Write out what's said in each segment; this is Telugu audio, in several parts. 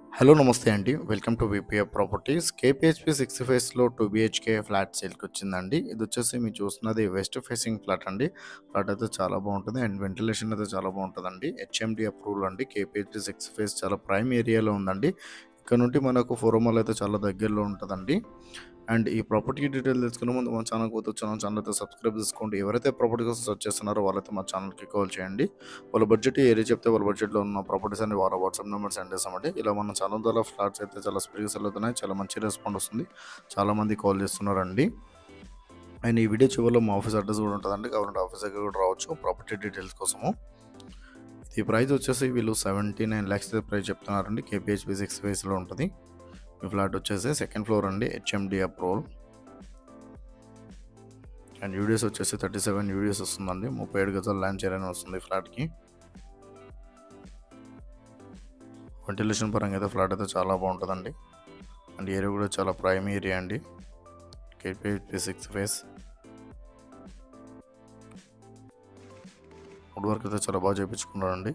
హలో నమస్తే అండి. Welcome to VPF properties. KPHP 6 ఫేస్‌లో 2 బీహెచ్‌కే ఫ్లాట్ సేల్‌కొచ్చిందండి. ఇదొచ్చేసి మీరు చూస్తున్నది వెస్ట్ ఫేసింగ్ ఫ్లాట్ అండి. ఫ్లాట్ అయితే చాలా బావుంటది అండ్ వెంటిలేషన్ అయితే చాలా బావుంటదండి. హెచ్ఎండీ అప్రూవల్ అండి. కేపీహెచ్‌పీ 6 ఫేస్ చాలా ప్రైమ్ ఏరియాలో ఉందండి. ఇక్కడ నుండి మనకు ఫోరమల్ అయితే చాలా దగ్గరలో ఉంటదండి. అండ్ ఈ ప్రాపర్టీ డీటెయిల్ తెలుసుకునే ముందు మన ఛానల్ కొత్త ఛానల్ అయితే సబ్స్క్రైబ్ చేసుకోండి. ఎవరైతే ప్రాపర్టీ కోసం సెర్చ్ చేస్తున్నారో వాళ్ళైతే మా ఛానల్‌కి కాల్ చేయండి. వాళ్ళ బడ్జెట్ ఏరియా చెప్తే వాళ్ళ బడ్జెట్‌లో ఉన్న ప్రాపర్టీస్ అన్ని వాళ్ళ వాట్సాప్ నెంబర్ సెండ్ చేస్తామండి. ఇలా మన ఛానల్ ద్వారా ఫ్లాట్స్ అయితే చాలా స్పీడ్‌గా సెల్ అవుతున్నాయి. చాలా మంచి రెస్పాండ్ వస్తుంది. చాలామంది కాల్ చేస్తున్నారండి. అండ్ ఈ వీడియో చివరిలో మా ఆఫీస్ అడ్రస్ కూడా ఉంటుందండి. కావాలంటే ఆఫీస్ దగ్గర కూడా రావచ్చు ప్రాపర్టీ డీటెయిల్స్ కోసము. ఈ ప్రైస్ వచ్చేసి వీళ్ళు 79 lakhs ప్రైస్ చెప్తున్నారండి. కేపీహెచ్‌పీ 6 ఫేస్‌లో ఉంటుంది. ఈ ఫ్లాట్ వచ్చేసి సెకండ్ ఫ్లోర్ అండి. HMD approval. అండ్ యూడిఎస్ వచ్చేసి 37 యూడిఎస్ వస్తుందండి. 37 గజాల ల్యాండ్ ఏరియా వస్తుంది ఫ్లాట్కి. వెంటిలేషన్ పరంగా అయితే ఫ్లాట్ అయితే చాలా బాగుంటుందండి. అండ్ ఏరియా కూడా చాలా ప్రైమ్ ఏరియా అండి. KPHP 6 face. వుడ్ వర్క్ అయితే చాలా బాగా చేయించుకున్నారండి.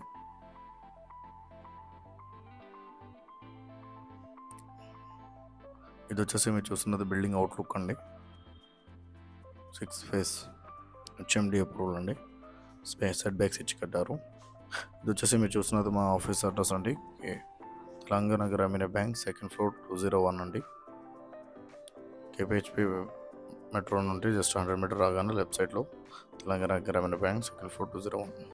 ఇది వచ్చేసి మీరు చూస్తున్నది బిల్డింగ్ అవుట్లుక్ అండి. 6 ఫేస్ హెచ్ఎండీ అప్రూవల్ అండి. సెట్ బ్యాక్స్ ఇచ్చి కట్టారు. ఇది వచ్చేసి మీరు చూస్తున్నది మా ఆఫీస్ అడ్రస్ అండి. తెలంగాణ గ్రామీణ బ్యాంక్ సెకండ్ ఫ్లోర్ 201 అండి. కేపీహెచ్‌పీ మెట్రో నుండి జస్ట్ 100 మీటర్ రాగానే లెఫ్ట్ సైడ్లో తెలంగాణ గ్రామీణ బ్యాంక్ సెకండ్ ఫ్లోర్ 201.